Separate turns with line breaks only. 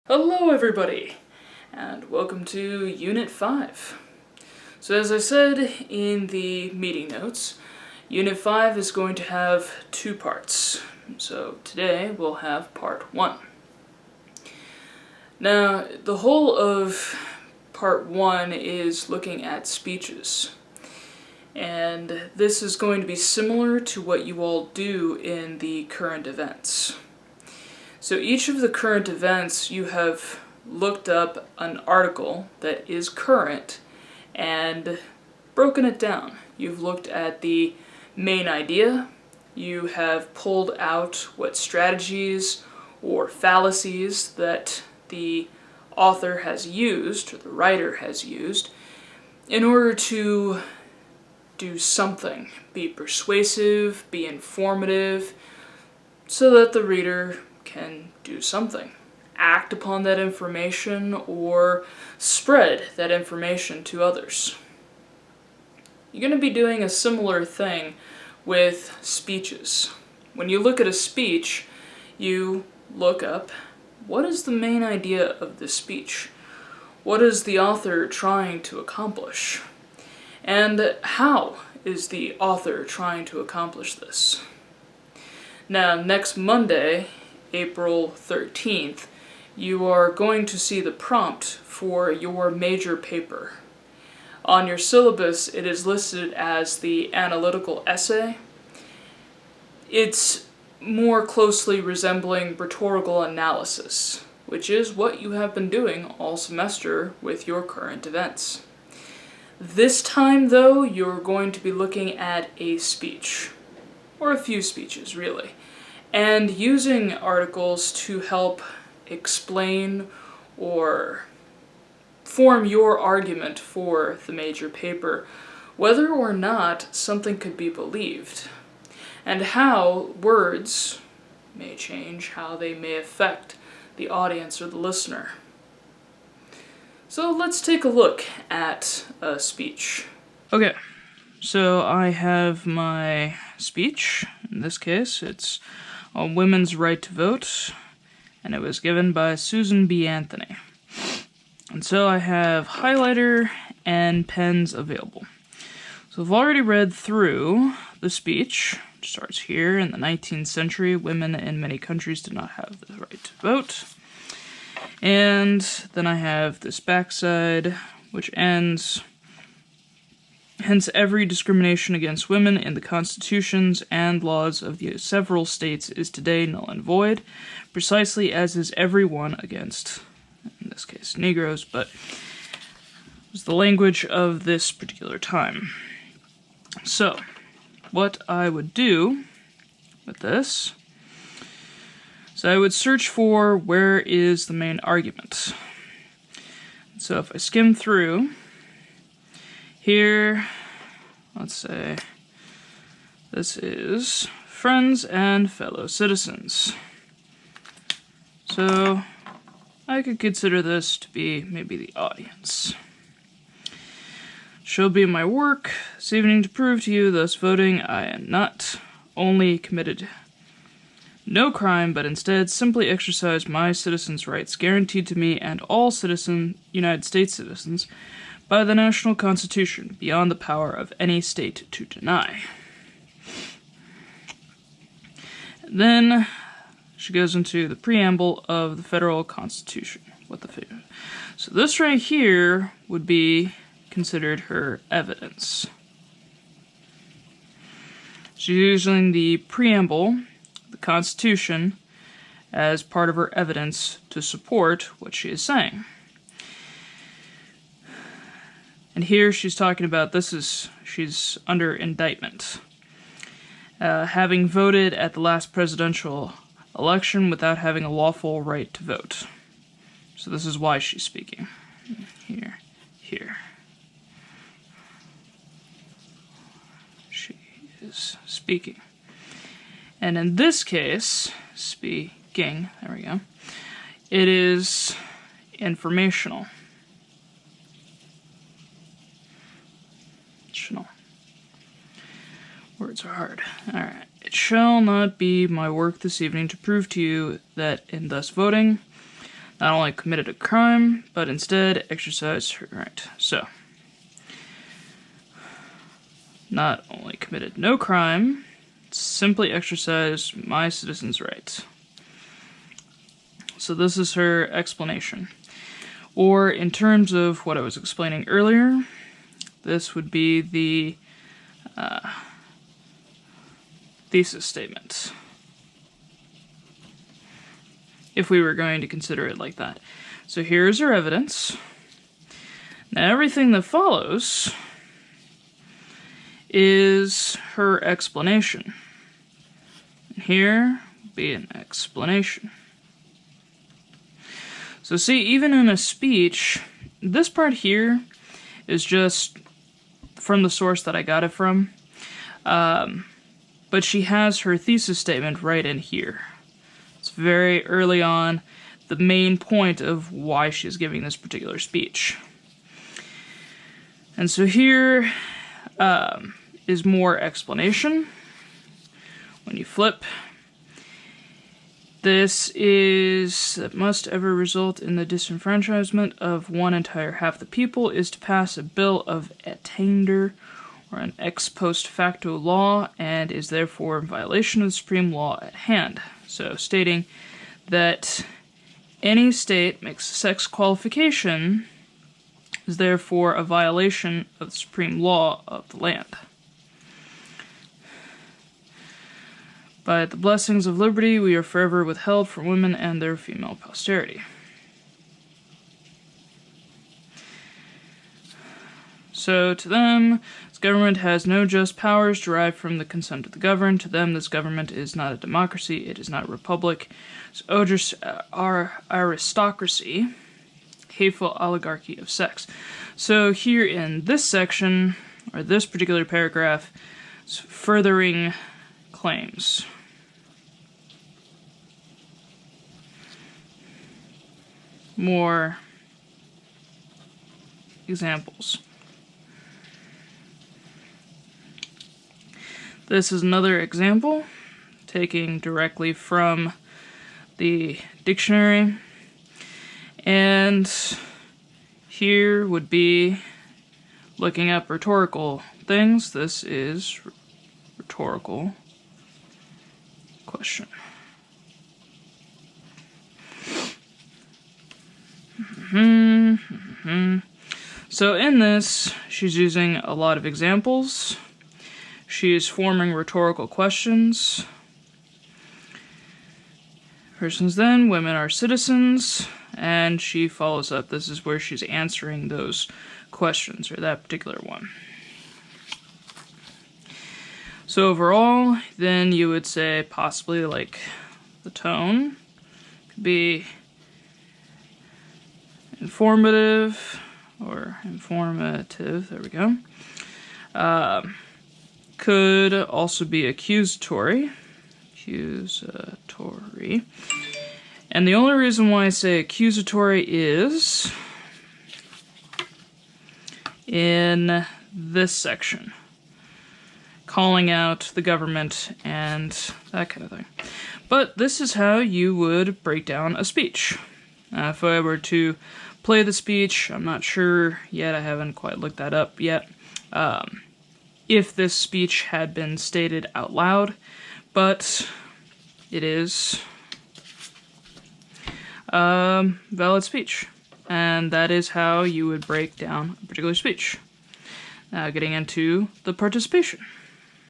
Hello everybody, and welcome to Unit 5. So as I said in the meeting notes, Unit 5 is going to have two parts. So today we'll have part 1. Now, the whole of part 1 is looking at speeches. And this is going to be similar to what you all do in the current events. So each of the current events, you have looked up an article that is current and broken it down. You've looked at the main idea, you have pulled out what strategies or fallacies that the author has used, or the writer has used, in order to do something, be persuasive, be informative, so that the reader can do something. Act upon that information or spread that information to others. You're going to be doing a similar thing with speeches. When you look at a speech, you look up, what is the main idea of this speech? What is the author trying to accomplish? And how is the author trying to accomplish this? Now, next Monday, April 13th, you are going to see the prompt for your major paper. On your syllabus, it is listed as the Analytical Essay. It's more closely resembling rhetorical analysis, which is what you have been doing all semester with your current events. This time, though, you're going to be looking at a speech, or a few speeches, really, and using articles to help explain or form your argument for the major paper, whether or not something could be believed, and how words may change, how they may affect the audience or the listener. So let's take a look at a speech. Okay, so I have my speech. In this case, it's on women's right to vote, and it was given by Susan B. Anthony. And so I have highlighter and pens available. So I've already read through the speech. It starts here. In the 19th century, women in many countries did not have the right to vote. And then I have this backside, which ends, hence every discrimination against women in the constitutions and laws of the several states is today null and void, precisely as is every one against, in this case, Negroes, but it was the language of this particular time. So, what I would do with this, so I would search for where is the main argument. So if I skim through, here, let's say, this is friends and fellow citizens. So I could consider this to be maybe the audience. Shall be my work this evening to prove to you, thus voting, I am not only committed no crime, but instead simply exercise my citizens' rights guaranteed to me and all United States citizens by the national constitution, beyond the power of any state to deny. And then she goes into the preamble of the federal constitution. So this right here would be considered her evidence. She's using the preamble, the Constitution, as part of her evidence to support what she is saying. And here she's talking about she's under indictment. Having voted at the last presidential election without having a lawful right to vote. So this is why she's speaking. Here. She is speaking. And in this case, speaking, there we go, it is informational. Words are hard. Alright. It shall not be my work this evening to prove to you that in thus voting, not only committed a crime, but instead exercised her right. So, not only committed no crime, simply exercised my citizen's rights. So this is her explanation. Or in terms of what I was explaining earlier, this would be the thesis statement, if we were going to consider it like that. So here's her evidence. Now everything that follows is her explanation. And here would be an explanation. So see, even in a speech, this part here is just from the source that I got it from. But she has her thesis statement right in here. It's very early on, the main point of why she's giving this particular speech. And so here is more explanation. When you flip, this is that must ever result in the disenfranchisement of one entire half the people is to pass a bill of attainder or an ex post facto law, and is therefore in violation of the supreme law at hand. So, stating that any state makes a sex qualification is therefore a violation of the supreme law of the land. By the blessings of liberty, we are forever withheld from women and their female posterity. So, to them, this government has no just powers derived from the consent of the governed. To them, this government is not a democracy, it is not a republic. It's aristocracy, hateful oligarchy of sex. So here in this section, or this particular paragraph, it's furthering claims. More examples. This is another example, taking directly from the dictionary, and here would be looking up rhetorical things. This is rhetorical question. So in this, she's using a lot of examples. She is forming rhetorical questions. Persons then, women are citizens, and she follows up. This is where she's answering those questions, or that particular one. So overall, then you would say possibly like the tone could be informative, or informative, there we go. Could also be accusatory. And the only reason why I say accusatory is in this section. Calling out the government and that kind of thing. But this is how you would break down a speech. If I were to play the speech, I'm not sure yet, I haven't quite looked that up yet. If this speech had been stated out loud, but it is valid speech, and that is how you would break down a particular speech. Now getting into the participation.